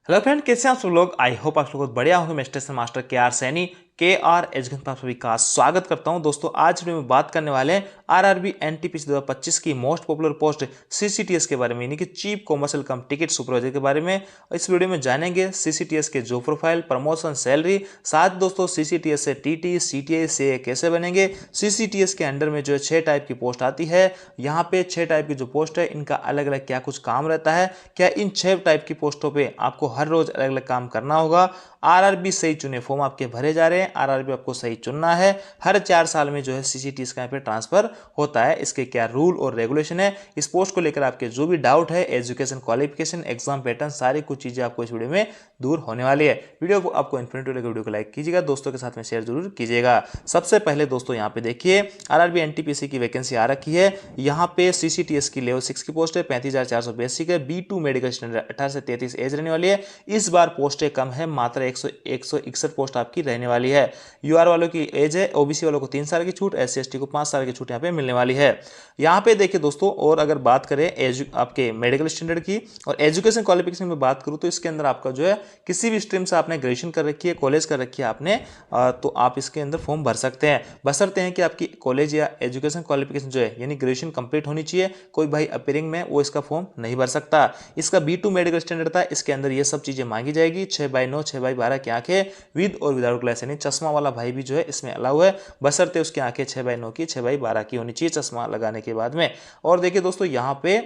Hello friend, कैसे हैं आप सब लोग। आई होप आप सब लोग बढ़िया होंगे। मैं स्टेशन मास्टर के सैनी KR एजुकेशन पर आप सभी का स्वागत करता हूं। दोस्तों आज वीडियो में बात करने वाले हैं RRB NTPC 2025 की मोस्ट पॉपुलर पोस्ट CCTS के बारे में, यानी कि चीफ कॉमर्शियल कम टिकट सुपरवाइजर के बारे में। इस वीडियो में जानेंगे CCTS के जॉब प्रोफाइल, प्रमोशन, सैलरी, साथ दोस्तों CCTS से TT CTA CA कैसे बनेंगे। CCTS के अंडर में जो है 6 टाइप की पोस्ट आती है। यहाँ पे 6 टाइप की जो पोस्ट है इनका अलग अलग क्या कुछ काम रहता है, क्या इन 6 टाइप की पोस्टों पे आपको हर रोज अलग अलग काम करना होगा। RRB सही चुने, फॉर्म आपके भरे जा रहे हैं, RRB आपको सही चुनना है। हर 4 साल में जो है CCTS का यहाँ पे ट्रांसफर होता है। इसके क्या रूल और रेगुलेशन है, इस पोस्ट को लेकर आपके जो भी डाउट है, एजुकेशन क्वालिफिकेशन, एग्जाम पैटर्न, सारी कुछ चीजें आपको इस वीडियो में दूर होने वाली है। वीडियो को आपको इन्फॉर्मेटिव लगे वीडियो को लाइक कीजिएगा, दोस्तों के साथ में शेयर जरूर कीजिएगा। सबसे पहले दोस्तों यहाँ पे देखिए RRB NTPC की वैकेंसी आ रखी है। यहाँ पे CCTS की लेवल 6 की पोस्ट है, 35,400 बेसिक है, B2 मेडिकल स्टैंडर्ड, 18 से 33 एज रहने वाली है। इस बार पोस्टें कम है, मात्र 161 पोस्ट आपकी रहने वाली है। UR वालों की एज है, OBC वालों को 3 साल की छूट, SC ST को 5 साल की छूट यहाँ पे मिलने वाली है। यहाँ पे देखिए दोस्तों, और अगर बात करें आपके मेडिकल स्टैंडर्ड की और एजुकेशन क्वालिफिकेशन में बात करूँ तो इसके अंदर आपका जो है किसी भी स्ट्रीम से आपने ग्रेजुएशन कर रखी है, कॉलेज कर रखी है आपने, तो आप इसके अंदर फॉर्म भर सकते हैं, बशर्ते हैं कि आपकी कॉलेज या एजुकेशन क्वालिफिकेशन जो है यानी ग्रेजुएशन कंप्लीट होनी चाहिए। कोई भाई अपीयरिंग में वो इसका फॉर्म नहीं भर सकता। इसका B2 मेडिकल स्टैंडर्ड था, इसके अंदर ये सब चीजें मांगी जाएगी। 6/9 6/12 की आंखें विद और विदाउट ग्लास, यानी चश्मा वाला भाई भी जो है इसमें अलाउ है, बशर्ते उसकी आंखें 6/9 की 6/12 की होनी चाहिए चश्मा लगाने के बाद में। और देखिए दोस्तों, यहाँ पे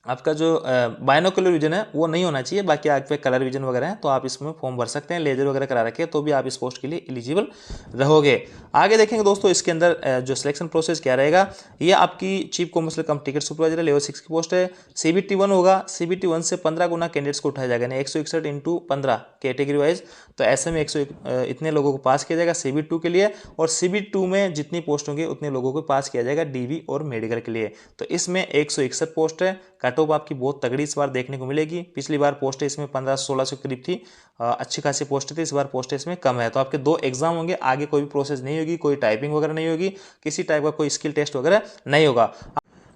आपका जो बायनोकुलर विजन है वो नहीं होना चाहिए, बाकी आप पे कलर विजन वगैरह है तो आप इसमें फॉर्म भर सकते हैं। लेजर वगैरह करा रखे तो भी आप इस पोस्ट के लिए एलिजिबल रहोगे। आगे देखेंगे दोस्तों, इसके अंदर जो सिलेक्शन प्रोसेस क्या रहेगा। ये आपकी चीफ कॉमर्शियल कम टिकट सुपरवाइजर लेवल 6 की पोस्ट है। CBT 1 होगा, CBT 1 से 15 गुना कैंडिडेट्स को उठाया जाएगा, यानी 161 इंटू 15 कैटेगरी वाइज, तो ऐसे में 100 इतने लोगों को पास किया जाएगा CBT 2 के लिए। और CBT 2 में जितनी पोस्ट होंगी उतने लोगों को पास किया जाएगा DV और मेडिकल के लिए। तो इसमें 161 पोस्ट है। कट ऑफ आपकी बहुत तगड़ी इस बार देखने को मिलेगी। पिछली बार पोस्टें इसमें 1500-1600 के करीब थी, अच्छी खासी पोस्ट थी। इस बार पोस्टें इसमें कम है। तो आपके 2 एग्जाम होंगे, आगे कोई भी प्रोसेस नहीं होगी, कोई टाइपिंग वगैरह नहीं होगी, किसी टाइप का कोई स्किल टेस्ट वगैरह नहीं होगा।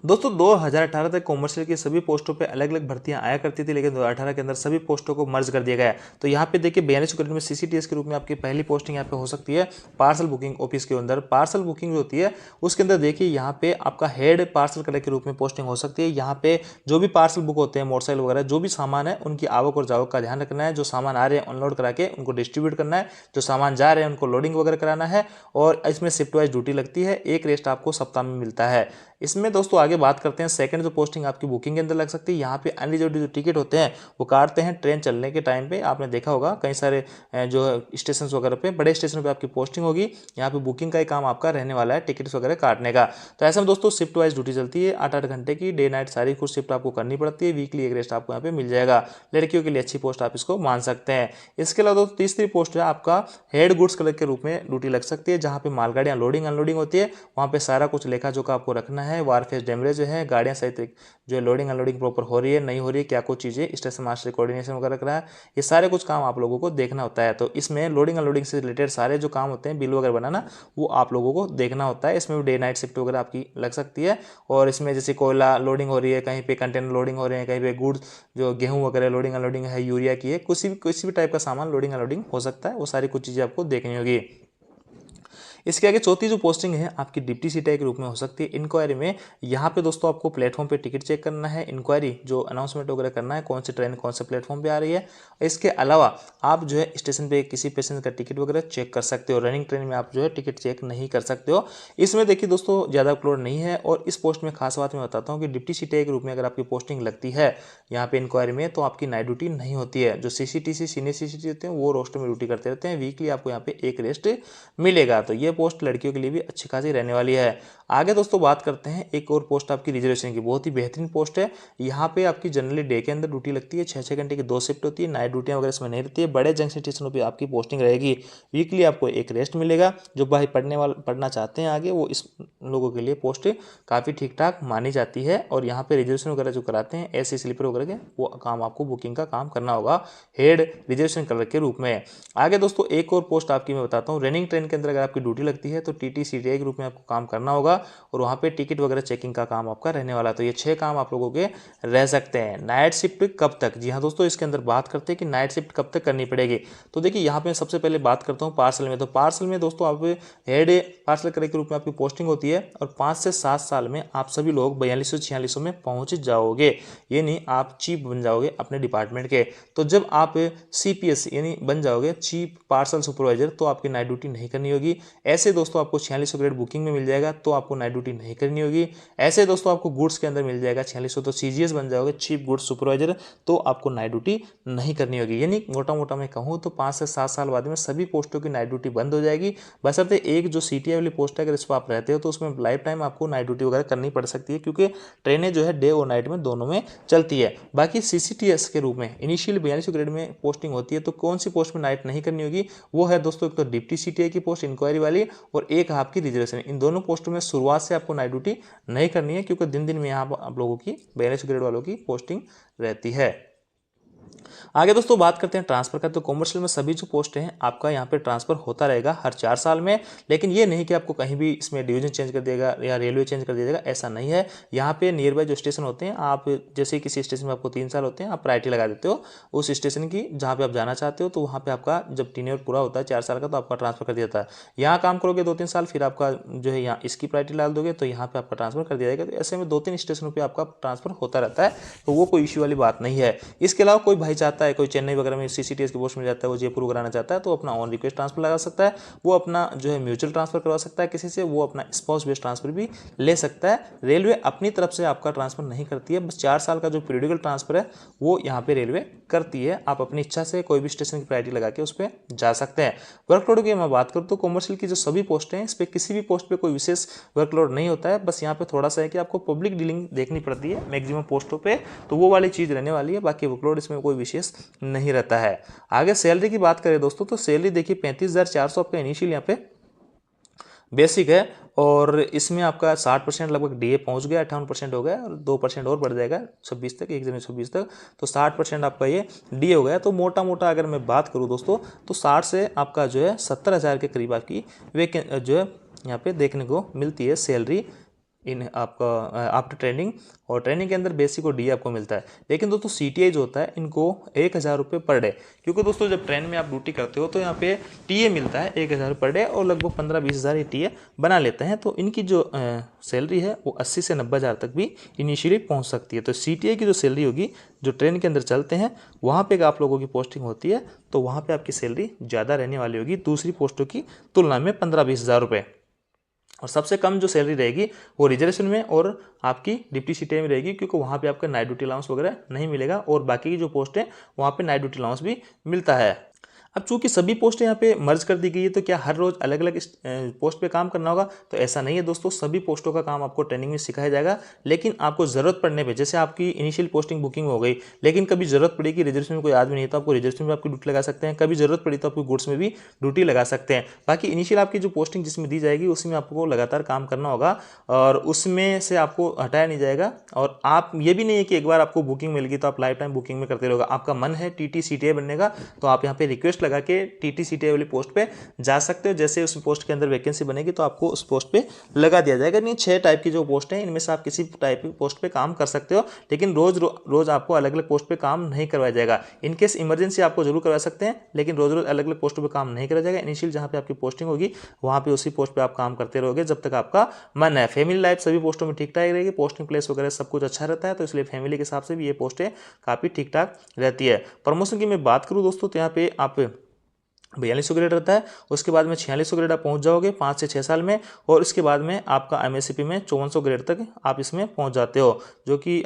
दोस्तों 2018 तक कॉमर्शियल की सभी पोस्टों पे अलग अलग भर्तियां आया करती थी, लेकिन 2018 के अंदर सभी पोस्टों को मर्ज कर दिया गया है। तो यहाँ पे देखिए 42 कैटेगरी में CCTS के रूप में आपकी पहली पोस्टिंग यहाँ पे हो सकती है पार्सल बुकिंग ऑफिस के अंदर। पार्सल बुकिंग जो होती है उसके अंदर देखिए यहाँ पे आपका हेड पार्सल कलेक्टर के रूप में पोस्टिंग हो सकती है। यहाँ पे जो भी पार्सल बुक होते हैं, मोटरसाइकिल वगैरह जो भी सामान है, उनकी आवक और जावक का ध्यान रखना है। जो सामान आ रहे हैं अनलोड करा के उनको डिस्ट्रीब्यूट करना है, जो सामान जा रहे हैं उनको लोडिंग वगैरह कराना है। और इसमें शिफ्ट वाइज ड्यूटी लगती है, एक रेस्ट आपको सप्ताह में मिलता है। इसमें दोस्तों आगे बात करते हैं, सेकंड जो पोस्टिंग आपकी बुकिंग के अंदर लग सकती है। यहाँ पे अनरिजर्व्ड जो टिकट होते हैं वो काटते हैं ट्रेन चलने के टाइम पे। आपने देखा होगा कई सारे जो स्टेशन वगैरह पे, बड़े स्टेशन पे आपकी पोस्टिंग होगी, यहाँ पे बुकिंग का ही काम आपका रहने वाला है, टिकट्स वगैरह काटने का। तो ऐसा में दोस्तों शिफ्ट वाइज ड्यूटी चलती है, 8-8 घंटे की, डे नाइट सारी कुछ शिफ्ट आपको करनी पड़ती है। वीकली एक रेस्ट आपको यहाँ पे मिल जाएगा। लड़कियों के लिए अच्छी पोस्ट आप इसको मान सकते हैं। इसके अलावा दोस्तों तीसरी पोस्ट है आपका हेड गुड्स क्लर्क के रूप में ड्यूटी लग सकती है, जहाँ पे मालगाड़ियाँ लोडिंग अनलोडिंग होती है। वहाँ पे सारा कुछ लेखा जोखा आपको रखना है। वारफेस डैमेज जो है, गाड़ियां सहित जो लोडिंग अनलोडिंग प्रॉपर हो रही है नहीं हो रही है, क्या कुछ चीज़ें स्टेशन मास्टर कोऑर्डिनेशन वगैरह करा है, ये सारे कुछ काम आप लोगों को देखना होता है। तो इसमें लोडिंग अनलोडिंग से रिलेटेड सारे जो काम होते हैं, बिल वगैरह बनाना, वो आप लोगों को देखना होता है। इसमें भी डे नाइट शिफ्ट वगैरह आपकी लग सकती है। और इसमें जैसे कोयला लोडिंग हो रही है, कहीं पे कंटेनर लोडिंग हो रहे हैं, कहीं पे गुड्स जो गेहूँ वगैरह लोडिंग अनलोडिंग है, यूरिया की है, किसी भी टाइप का सामान लोडिंग अनलोडिंग हो सकता है, वो सारी कुछ चीज़ें आपको देखनी होगी। इसके आगे चौथी जो पोस्टिंग है आपकी डिप्टी सीटीआई के रूप में हो सकती है इंक्वायरी में। यहाँ पे दोस्तों आपको प्लेटफॉर्म पे टिकट चेक करना है, इंक्वायरी जो अनाउंसमेंट वगैरह करना है, कौन सी ट्रेन कौन से प्लेटफॉर्म पे आ रही है। इसके अलावा आप जो है स्टेशन पे किसी पैसेंजर का टिकट वगैरह चेक कर सकते हो। रनिंग ट्रेन में आप जो है टिकट चेक नहीं कर सकते हो। इसमें देखिए दोस्तों ज़्यादा अपलोड नहीं है। और इस पोस्ट में खास बात मैं बताता हूँ कि डिप्टी सीटीआई के रूप में अगर आपकी पोस्टिंग लगती है यहाँ पे इंक्वायरी में, तो आपकी नाइट ड्यूटी नहीं होती है। जो CCTC सीनियर CCTC होते हैं वो रोस्टर में ड्यूटी करते रहते हैं। वीकली आपको यहाँ पे एक रेस्ट मिलेगा। तो ये पोस्ट लड़कियों के लिए भी अच्छी खासी रहने वाली है। आगे दोस्तों बात करते हैं एक और पोस्ट आपकी रिजर्वेशन की, बहुत ही बेहतरीन पोस्ट है। यहाँ पे आपकी जनरली डे के अंदर ड्यूटी लगती है, 6-6 घंटे की 2 शिफ्ट होती है, नाइट ड्यूटियाँ वगैरह इसमें नहीं रहती है। बड़े जंक्शन स्टेशनों पे आपकी पोस्टिंग रहेगी, वीकली आपको एक रेस्ट मिलेगा। जो भाई पढ़ना चाहते हैं आगे, वो इस लोगों के लिए पोस्ट काफ़ी ठीक ठाक मानी जाती है। और यहाँ पे रिजर्वेशन वगैरह जो कराते हैं AC स्लीपर वगैरह के, वो काम आपको बुकिंग का काम करना होगा हेड रिजर्वेशन कलर के रूप में। आगे दोस्तों एक और पोस्ट आपकी मैं बताता हूँ, रनिंग ट्रेन के अंदर अगर आपकी ड्यूटी लगती है तो TT CTI के रूप में आपको काम करना होगा। और वहाँ पे टिकट वगैरह चेकिंग का काम आपका रहने वाला है। तो ये 6 काम आप लोगों के रह सकते हैं। नाइट शिफ्ट कब तक? जी हाँ दोस्तों, इसके अंदर बात करते हैं कि नाइट शिफ्ट कब तक करनी पड़ेगी। तो देखिए यहाँ पे सबसे पहले बात करता हूँ पार्सल में। तो पार्सल में दोस्तों आप हेड पार्सल क्लर्क के रूप में आपकी पोस्टिंग होती है और 5 से 7 साल में आप सभी लोग 4200-4600 में पहुंच जाओगे, यानी आप चीफ बन जाओगे अपने डिपार्टमेंट के। तो जब आप CPS यानी बन जाओगे चीफ पार्सल सुपरवाइजर, तो आपकी नाइट ड्यूटी नहीं करनी होगी। ऐसे दोस्तों आपको 4600 ग्रेड बुकिंग में मिल जाएगा, तो आपको नाइट ड्यूटी नहीं करनी होगी। ऐसे दोस्तों आपको गुड्स के अंदर मिल जाएगा 4600, तो CGS बन जाओगे चीफ गुड्स सुपरवाइजर, तो आपको नाइट ड्यूटी नहीं करनी होगी। यानी मोटा मोटा मैं कहूँ तो 5 से 7 साल बाद में सभी पोस्टों की नाइट ड्यूटी बंद हो जाएगी। बशर्ते एक जो CTI वाली पोस्ट है, अगर इस पर आप रहते हो तो उसमें लाइफ टाइम आपको नाइट ड्यूटी वगैरह करनी पड़ सकती है, क्योंकि ट्रेनें जो है डे और नाइट में दोनों में चलती है। बाकी CCTS के रूप में इनिशियल 4200 ग्रेड में पोस्टिंग होती है, तो कौन सी पोस्ट में नाइट नहीं करनी होगी? वो है दोस्तों एक तो डिप्टी CTI की पोस्ट इंक्वायरी वाली, और एक आपकी रिजर्वेशन। इन दोनों पोस्टों में शुरुआत से आपको नाइट ड्यूटी नहीं करनी है, क्योंकि दिन दिन में यहाँ आप लोगों की 4200 ग्रेड वालों की पोस्टिंग रहती है। आगे दोस्तों बात करते हैं ट्रांसफर का। तो कॉमर्शियल में सभी जो पोस्ट हैं आपका यहाँ पे ट्रांसफर होता रहेगा हर 4 साल में, लेकिन ये नहीं कि आपको कहीं भी इसमें डिवीजन चेंज कर देगा या रेलवे चेंज कर दिया जाएगा, ऐसा नहीं है। यहाँ पे नियर बाय जो स्टेशन होते हैं, आप जैसे किसी स्टेशन में आपको 3 साल होते हैं, आप प्रायोरिटी लगा देते हो उस स्टेशन की जहाँ पे आप जाना चाहते हो, तो वहाँ पे आपका जब टीनियर पूरा होता है 4 साल का, तो आपका ट्रांसफर कर दिया जाता है। यहाँ काम करोगे 2-3 साल, फिर आपका जो है यहाँ इसकी प्रायोरिटी डाल दोगे, तो यहाँ पे आपका ट्रांसफर कर दिया जाएगा। तो ऐसे में 2-3 स्टेशनों पर आपका ट्रांसफर होता रहता है, तो वो कोई इश्यू वाली बात नहीं है। इसके अलावा कोई भाई चाहता है, कोई चेन्नई वगैरह में CCTS की पोस्ट मिल जाता है, वो जयपुर कराना चाहता है, तो अपना ऑन रिक्वेस्ट ट्रांसफर लगा सकता है। वो अपना जो है म्यूचुअल ट्रांसफर करवा सकता है किसी से, वो अपना स्पाउस बेस्ड ट्रांसफर भी ले सकता है। रेलवे अपनी तरफ से आपका ट्रांसफर नहीं करती है, बस 4 साल का जो पीरियडिकल ट्रांसफर है वो यहाँ पे रेलवे करती है। आप अपनी इच्छा से कोई भी स्टेशन की प्रायोरिटी लगा के उस पर जा सकते हैं। वर्कलोड की मैं बात करूँ तो कॉमर्शियल की जो सभी पोस्ट हैं, इस पर किसी भी पोस्ट पे कोई विशेष वर्कलोड नहीं होता है। बस यहाँ पे थोड़ा सा है कि आपको पब्लिक डीलिंग देखनी पड़ती है मैक्सिमम पोस्टों पे, तो वो वाली चीज़ रहने वाली है। बाकी वर्कलोड इसमें कोई विशेष नहीं रहता है। आगे सैलरी की बात करें दोस्तों, तो सैलरी देखिए 35,400 आपका इनिशियल यहाँ पे बेसिक है, और इसमें आपका 60% लगभग DA पहुंच गया, 58% हो गया, और 2% और बढ़ जाएगा 26 तक, 1 जनवरी 26 तक, तो 60% आपका ये DA हो गया। तो मोटा मोटा अगर मैं बात करूं दोस्तों, तो 60 से आपका जो है 70,000 के करीब आपकी जो है यहाँ पे देखने को मिलती है सैलरी इन आपका आफ्टर ट्रेनिंग, और ट्रेनिंग के अंदर बेसिक और DA आपको मिलता है। लेकिन दोस्तों CTI जो होता है इनको 1,000 रुपये पर डे, क्योंकि दोस्तों जब ट्रेन में आप ड्यूटी करते हो तो यहाँ पे TA मिलता है 1,000 पर डे, और लगभग 15-20 हज़ार ये TA बना लेते हैं। तो इनकी जो सैलरी है वो 80 से 90 हज़ार तक भी इनिशियली पहुँच सकती है। तो CTI की जो सैलरी होगी, जो ट्रेन के अंदर चलते हैं वहाँ पर आप लोगों की पोस्टिंग होती है, तो वहाँ पर आपकी सैलरी ज़्यादा रहने वाली होगी दूसरी पोस्टों की तुलना में, 15-20 हज़ार रुपये। और सबसे कम जो सैलरी रहेगी वो रिजर्वेशन में और आपकी डिप्टी CTI में रहेगी, क्योंकि वहाँ पे आपका नाइट ड्यूटी अलाउंस वगैरह नहीं मिलेगा, और बाकी की जो पोस्ट है वहाँ पे नाइट ड्यूटी अलाउंस भी मिलता है। अब चूंकि सभी पोस्टें यहाँ पे मर्ज कर दी गई है, तो क्या हर रोज अलग अलग पोस्ट पे काम करना होगा? तो ऐसा नहीं है दोस्तों, सभी पोस्टों का काम आपको ट्रेनिंग में सिखाया जाएगा। लेकिन आपको जरूरत पड़ने पे, जैसे आपकी इनिशियल पोस्टिंग बुकिंग हो गई, लेकिन कभी जरूरत पड़ेगी रिजर्वेशन में कोई आदमी नहीं, तो आपको रिजर्वेशन में आपकी ड्यूटी लगा सकते हैं। कभी जरूरत पड़ी तो आपको गुड्स में भी ड्यूटी लगा सकते हैं। बाकी इनिशियल आपकी जो पोस्टिंग जिसमें दी जाएगी उसमें आपको लगातार काम करना होगा, और उसमें से आपको हटाया नहीं जाएगा। और आप ये भी नहीं है कि एक बार आपको बुकिंग मिल गई तो आप लाइफ टाइम बुकिंग में करते रहोगे। आपका मन है TT CTI बनने का, तो आप यहाँ पे रिक्वेस्ट लगा के TT CTI वाली पोस्ट पे जा सकते हो। जैसे उस पोस्ट के अंदर वैकेंसी बनेगी तो आपको उस पोस्ट पे लगा दिया जाएगा। नहीं, 6 टाइप की जो पोस्ट हैं इनमें से आप किसी टाइप की पोस्ट पे काम कर सकते हो, लेकिन रोज आपको अलग अलग पोस्ट पे काम नहीं करवाया जाएगा। इनकेस इमरजेंसी आपको जरूर करवा सकते हैं, लेकिन रोज रोज अलग अलग पोस्टों पर काम नहीं कराया जाएगा। इनिशियल जहाँ पे आपकी पोस्टिंग होगी वहाँ पे उसी पोस्ट पर आप काम करते रहोगे जब तक आपका मन है। फैमिली लाइफ सभी पोस्टों में ठीक ठाक रहेगी, पोस्टिंग प्लेस वगैरह सब कुछ अच्छा रहता है, तो इसलिए फैमिली के हिसाब से भी ये पोस्टें काफ़ी ठीक ठाक रहती है। प्रमोशन की मैं बात करूँ दोस्तों, तो यहाँ पे आप 4200 ग्रेड रहता है, उसके बाद में 4600 ग्रेड आप पहुंच जाओगे 5 से 6 साल में, और उसके बाद में आपका MSCP में 5400 ग्रेड तक आप इसमें पहुंच जाते हो, जो कि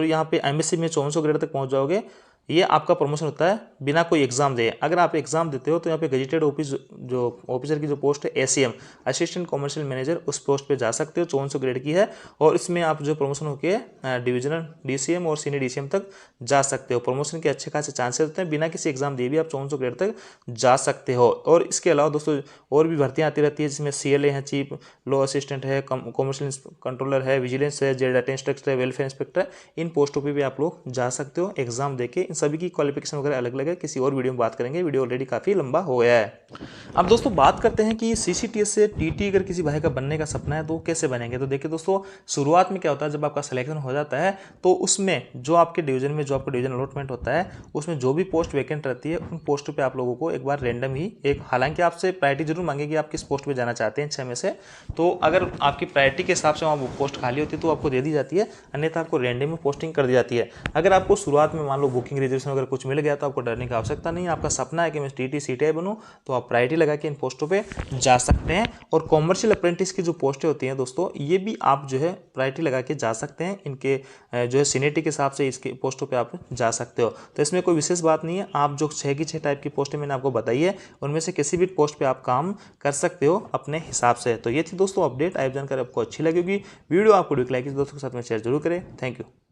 यहाँ पे MSc में 5400 ग्रेड तक पहुंच जाओगे। ये आपका प्रमोशन होता है बिना कोई एग्जाम दे। अगर आप एग्जाम देते हो तो यहाँ पे गजेटेड ऑफिसर की जो पोस्ट है ACM असिस्टेंट कमर्शियल मैनेजर, उस पोस्ट पे जा सकते हो, 5400 ग्रेड की है, और इसमें आप जो प्रमोशन होके डिविजनल DCM और सीनियर DCM तक जा सकते हो। प्रमोशन के अच्छे खासे चांसेस होते हैं, बिना किसी एग्जाम दिए भी आप 5400 ग्रेड तक जा सकते हो। और इसके अलावा दोस्तों और भी भर्तियाँ आती रहती है, जिसमें CLA है, चीफ लॉ असिस्टेंट है, कमर्शियल कंट्रोलर है, विजिलेंस है, जेल डाटा इंस्पेक्टर है, वेलफेयर इंस्पेक्टर है। इन पोस्टों पर भी आप लोग जा सकते हो एग्जाम दे के। इन सभी की क्वालिफिकेशन वगैरह अलग अलग है, किसी और वीडियो में बात करेंगे, वीडियो ऑलरेडी काफ़ी लंबा हो गया है। अब दोस्तों बात करते हैं कि CCTS से TT अगर किसी भाई का बनने का सपना है तो कैसे बनेंगे। तो देखिए दोस्तों, शुरुआत में क्या होता है, जब आपका सिलेक्शन हो जाता है तो उसमें जो आपके डिवीजन में जो आपको डिवीजन अलॉटमेंट होता है उसमें जो भी पोस्ट वैकेंट रहती है उन पोस्टों पे आप लोगों को एक बार रैंडम ही हालांकि आपसे प्रायोरिटी जरूर मांगेगी आप किस पोस्ट पे जाना चाहते हैं 6 में से, तो अगर आपकी प्रायोरिटी के हिसाब से वहाँ पोस्ट खाली होती है तो आपको दे दी जाती है, अन्यथा आपको रैंडम में पोस्टिंग कर दी जाती है। अगर आपको शुरुआत में मान लो बुकिंग रिजर्वेशन वगैरह कुछ मिल गया तो आपको डरने की आवश्यकता नहीं है। आपका सपना है कि मैं TT CTI बनूँ तो आप प्रायोरिटी लगा के इन पोस्टों पे जा सकते हैं। और कॉमर्शियल अप्रेंटिस की जो पोस्टें होती हैं दोस्तों, ये भी आप जो है प्रायोरिटी लगा के जा सकते हैं। इनके जो है सीनियरिटी के हिसाब से इसके पोस्टों पे आप जा सकते हो। तो इसमें कोई विशेष बात नहीं है, आप जो 6 की 6 टाइप की पोस्टें मैंने आपको बताई है उनमें से किसी भी पोस्ट पे आप काम कर सकते हो अपने हिसाब से। तो ये थी दोस्तों अपडेट। आई जानकारी आपको अच्छी लगेगी, वीडियो आपको लाइक दोस्तों के साथ में शेयर जरूर करें। Thank you.